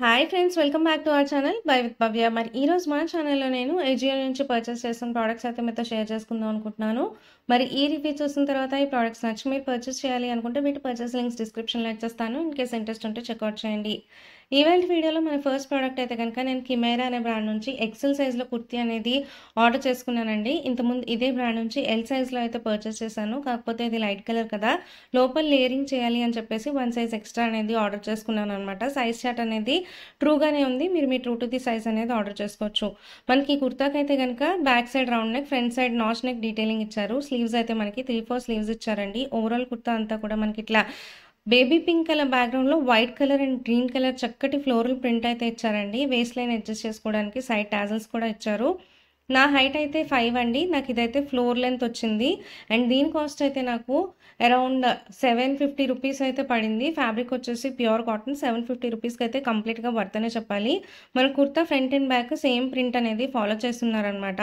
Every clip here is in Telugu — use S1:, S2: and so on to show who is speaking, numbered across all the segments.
S1: Hi friends, welcome back to our channel by with Bhavya. మరి ఈ రోజు మన ఛానల్లో నేను ఏజియో నుంచి పర్చేస్ చేసిన ప్రోడక్ట్స్ అయితే మీతో షేర్ చేసుకుందాం అనుకుంటున్నాను. మరి ఈ రివ్యూ చూసిన తర్వాత ఈ ప్రోడక్ట్స్ నచ్చి మీరు పర్చేస్ చేయాలి అనుకుంటే వీటి పర్చేస్ లింక్స్ డిస్క్రిప్షన్లో ఇచ్చేస్తాను. ఇన్ కేస్ ఇంట్రెస్ట్ ఉంటే చెక్అవుట్ చేయండి. ఈవెంట్ వీడియోలో మన ఫస్ట్ ప్రోడక్ట్ అయితే కనుక నేను కిమెరా అనే బ్రాండ్ నుంచి ఎక్సెల్ సైజ్లో కుర్తీ అనేది ఆర్డర్ చేసుకున్నానండి. ఇంతకుముందు ఇదే బ్రాండ్ నుంచి ఎల్ సైజ్లో అయితే పర్చేస్ చేశాను. కాకపోతే ఇది లైట్ కలర్ కదా, లోపల లేయరింగ్ చేయాలి అని చెప్పేసి 1 సైజ్ ఎక్స్ట్రా అనేది ఆర్డర్ చేసుకున్నాను అనమాట. సైజ్ చార్ట్ అనేది ట్రూగానే ఉంది. మీరు ట్రూ టు ది సైజ్ అనేది ఆర్డర్ చేసుకోవచ్చు. మనకి ఈ కుర్తాకి అయితే కనుక back side round neck, front side notch neck detailing ఇచ్చారు. స్లీవ్స్ అయితే మనకి 3-4 స్లీవ్స్ ఇచ్చారండి. ఓవరాల్ కుర్తా అంతా కూడా మనకి ఇట్లా బేబీ పింక్ కలర్ బ్యాక్గ్రౌండ్లో white colour and green colour చక్కటి ఫ్లోరల్ ప్రింట్ అయితే ఇచ్చారండి. వేస్ట్ లైన్ అడ్జస్ట్ చేసుకోవడానికి సైడ్ టాజల్స్ కూడా ఇచ్చారు. నా హైట్ అయితే 5 అండి. నాకు ఇదైతే ఫ్లోర్ లెంత్ వచ్చింది. అండ్ దీని కాస్ట్ అయితే నాకు అరౌండ్ 750 రూపీస్ అయితే పడింది. ఫ్యాబ్రిక్ వచ్చేసి ప్యూర్ కాటన్. 750 రూపీస్కి అయితే కంప్లీట్గా వర్త్ అనే చెప్పాలి. మన kurta front and back same print అనేది ఫాలో చేస్తున్నారనమాట.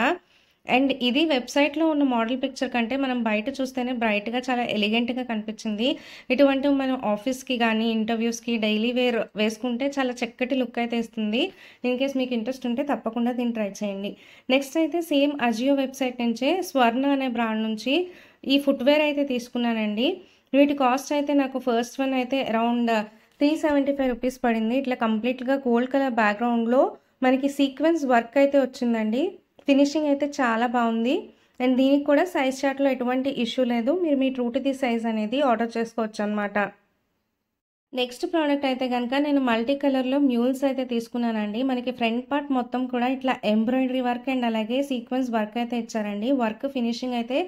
S1: అండ్ ఇది వెబ్సైట్లో ఉన్న మోడల్ పిక్చర్ కంటే మనం బయట చూస్తేనే బ్రైట్గా చాలా ఎలిగెంట్గా కనిపించింది. ఇటువంటి మనం ఆఫీస్కి కానీ ఇంటర్వ్యూస్కి డైలీ వేర్ వేసుకుంటే చాలా చక్కటి లుక్ అయితే ఇస్తుంది. ఇన్ కేస్ మీకు ఇంట్రెస్ట్ ఉంటే తప్పకుండా దీన్ని ట్రై చేయండి. నెక్స్ట్ అయితే సేమ్ అజియో వెబ్సైట్ నుంచే స్వర్ణ అనే బ్రాండ్ నుంచి ఈ ఫుట్వేర్ అయితే తీసుకున్నానండి. వీటి కాస్ట్ అయితే నాకు ఫస్ట్ వన్ అయితే అరౌండ్ 375 రూపీస్ పడింది. ఇట్లా కంప్లీట్గా గోల్డ్ కలర్ బ్యాక్గ్రౌండ్లో మనకి సీక్వెన్స్ వర్క్ అయితే వచ్చిందండి. ఫినిషింగ్ అయితే చాలా బాగుంది. అండ్ దీనికి కూడా సైజ్ చార్ట్లో ఎటువంటి ఇష్యూ లేదు. మీరు మీ ట్రూ టు ది సైజ్ అనేది ఆర్డర్ చేసుకోవచ్చు అనమాట. నెక్స్ట్ ప్రోడక్ట్ అయితే కనుక నేను మల్టీ కలర్లో మ్యూల్స్ అయితే తీసుకున్నానండి. మనకి ఫ్రంట్ పార్ట్ మొత్తం కూడా ఇట్లా ఎంబ్రాయిడరీ వర్క్ అండ్ అలాగే సీక్వెన్స్ వర్క్ అయితే ఇచ్చారండి. వర్క్ ఫినిషింగ్ అయితే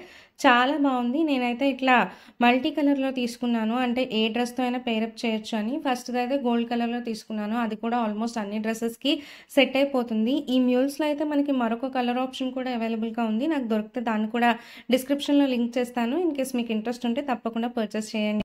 S1: చాలా బాగుంది. నేనైతే ఇట్లా మల్టీ కలర్లో తీసుకున్నాను, అంటే ఏ డ్రెస్తో అయినా పేరప్ చేయొచ్చు అని. ఫస్ట్ అయితే గోల్డ్ కలర్లో తీసుకున్నాను. అది కూడా ఆల్మోస్ట్ అన్ని డ్రెస్సెస్కి సెట్ అయిపోతుంది. ఈ మ్యూల్స్లో అయితే మనకి మరొక కలర్ ఆప్షన్ కూడా అవైలబుల్గా ఉంది. నాకు దొరికితే దాన్ని కూడా డిస్క్రిప్షన్లో లింక్ చేస్తాను. ఇన్ కేస్ మీకు ఇంట్రెస్ట్ ఉంటే తప్పకుండా పర్చేస్ చేయండి.